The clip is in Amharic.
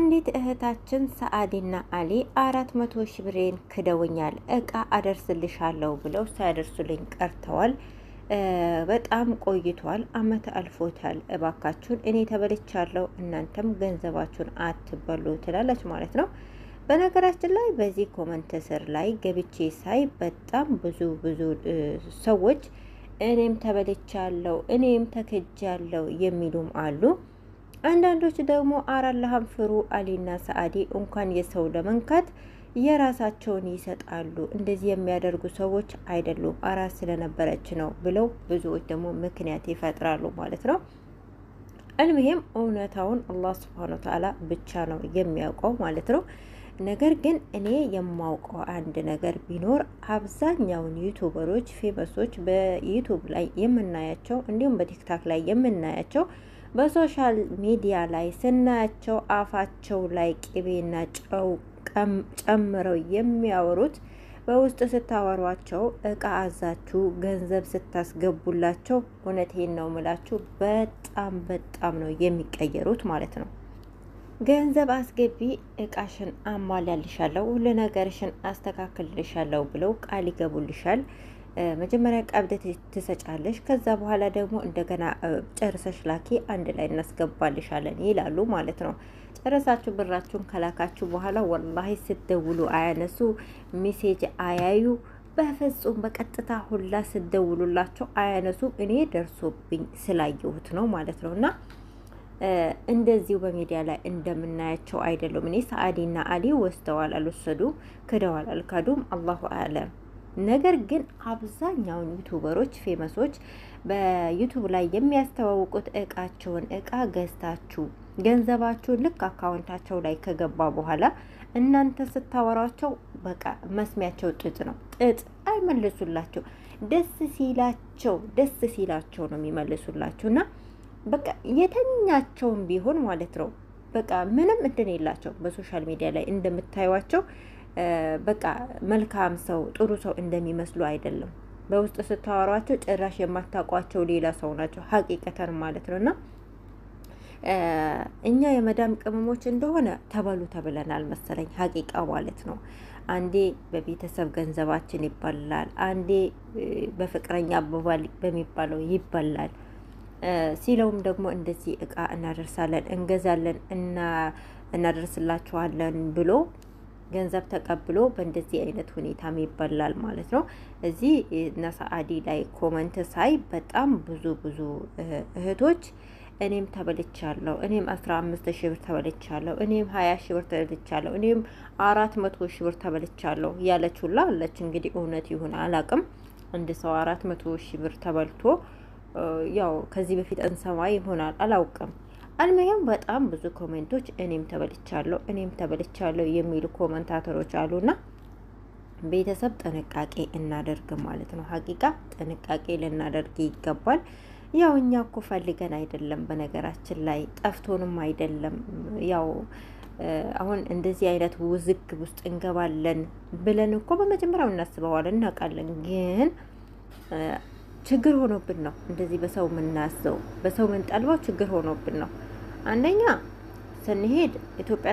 አንዲት እህታችን ሰአዲና አሊ 400 ሺህ ብሬን ክደውኛል፣ እቃ አደርስልሻለሁ ብለው ሳያደርሱልኝ ቀርተዋል። በጣም ቆይቷል፣ አመት አልፎታል። እባካችሁን እኔ ተበልቻለሁ፣ እናንተም ገንዘባችሁን አትበሉ ትላለች ማለት ነው። በነገራችን ላይ በዚህ ኮመንት ስር ላይ ገብቼ ሳይ በጣም ብዙ ሰዎች እኔም ተበልቻለሁ፣ እኔም ተከጃለሁ የሚሉም አሉ። አንዳንዶች ደግሞ አራላህም ፍሩ፣ አሊና ሰአዲ እንኳን የሰው ለመንካት የራሳቸውን ይሰጣሉ፣ እንደዚህ የሚያደርጉ ሰዎች አይደሉም፣ አራስ ስለነበረች ነው ብለው ብዙዎች ደግሞ ምክንያት ይፈጥራሉ ማለት ነው። አልሙሂም እውነታውን አላህ ሱብሃነሁ ወተዓላ ብቻ ነው የሚያውቀው ማለት ነው። ነገር ግን እኔ የማውቀው አንድ ነገር ቢኖር አብዛኛውን ዩቱበሮች ፌመሶች በዩቱብ ላይ የምናያቸው እንዲሁም በቲክታክ ላይ የምናያቸው በሶሻል ሚዲያ ላይ ስናያቸው አፋቸው ላይ ቅቤና ጨው ጨምረው የሚያወሩት በውስጥ ስታወሯቸው እቃ አዛችሁ ገንዘብ ስታስገቡላቸው እውነቴን ነው ምላችሁ በጣም ነው የሚቀየሩት ማለት ነው። ገንዘብ አስገቢ፣ እቃሽን አሟላልሻለሁ፣ ሁሉ ነገርሽን አስተካክልልሻለሁ ብለው ቃል ይገቡልሻል። መጀመሪያ ቀብድ ትሰጫለሽ፣ ከዛ በኋላ ደግሞ እንደገና ጨርሰሽ ላኪ፣ አንድ ላይ እናስገባልሻለን ይላሉ ማለት ነው። ጨረሳችሁ ብራችሁን ከላካችሁ በኋላ ወላሂ ስትደውሉ አያነሱ፣ ሜሴጅ አያዩ፣ በፍጹም በቀጥታ ሁላ ስትደውሉላቸው አያነሱ። እኔ ደርሶብኝ ስላየሁት ነው ማለት ነው። እና እንደዚሁ በሚዲያ ላይ እንደምናያቸው አይደሉም። እኔ ሰአዲና አሊ ወስደዋል አልወሰዱም፣ ክደዋል አልካዱም፣ አላሁ አለም። ነገር ግን አብዛኛውን ዩቱበሮች ፌመሶች በዩቱብ ላይ የሚያስተዋውቁት እቃቸውን እቃ ገዝታችሁ ገንዘባችሁን ልክ አካውንታቸው ላይ ከገባ በኋላ እናንተ ስታወሯቸው በቃ መስሚያቸው ጥጥ ነው። ጥጥ አይመልሱላቸው። ደስ ሲላቸው ነው የሚመልሱላችሁ። እና በቃ የተኛቸውን ቢሆን ማለት ነው በቃ ምንም እንትን የላቸው። በሶሻል ሚዲያ ላይ እንደምታዩቸው በቃ መልካም ሰው ጥሩ ሰው እንደሚመስሉ አይደለም። በውስጥ ስታወሯቸው ጭራሽ የማታውቋቸው ሌላ ሰው ናቸው ሀቂቀተን ማለት ነው። እና እኛ የመዳም ቅመሞች እንደሆነ ተበሉ ተብለናል መሰለኝ ሀቂቃ ማለት ነው። አንዴ በቤተሰብ ገንዘባችን ይበላል፣ አንዴ በፍቅረኛ በሚባለው ይበላል። ሲለውም ደግሞ እንደዚህ እቃ እናደርሳለን፣ እንገዛለን፣ እናደርስላችኋለን ብሎ ገንዘብ ተቀብሎ በእንደዚህ አይነት ሁኔታም ይበላል ማለት ነው። እዚህ ነሰአዲ ላይ ኮመንት ሳይ በጣም ብዙ እህቶች እኔም ተበልቻለሁ፣ እኔም 15 ሺህ ብር ተበልቻለሁ፣ እኔም 20 ሺህ ብር ተበልቻለሁ፣ እኔም 400 ሺህ ብር ተበልቻለሁ ያለች ሁላ አለች። እንግዲህ እውነት ይሁን አላቅም። አንድ ሰው 400 ሺህ ብር ተበልቶ ያው ከዚህ በፊት እንሰማ ይሆናል አላውቅም። አልመያም በጣም ብዙ ኮሜንቶች እኔም ተበልቻለሁ የሚሉ ኮሜንታተሮች አሉና ቤተሰብ ጥንቃቄ እናደርግ ማለት ነው። ሀቂቃ ጥንቃቄ ልናደርግ ይገባል። ያው እኛ እኮ ፈልገን አይደለም፣ በነገራችን ላይ ጠፍቶንም አይደለም። ያው አሁን እንደዚህ አይነት ውዝግብ ውስጥ እንገባለን ብለን እኮ በመጀመሪያው እናስበዋለን፣ እናውቃለን። ግን ችግር ሆኖብን ነው እንደዚህ በሰው የምናስበው፣ በሰው ምንጠልበው ችግር ሆኖብን ነው። አንደኛ ስንሄድ ኢትዮጵያ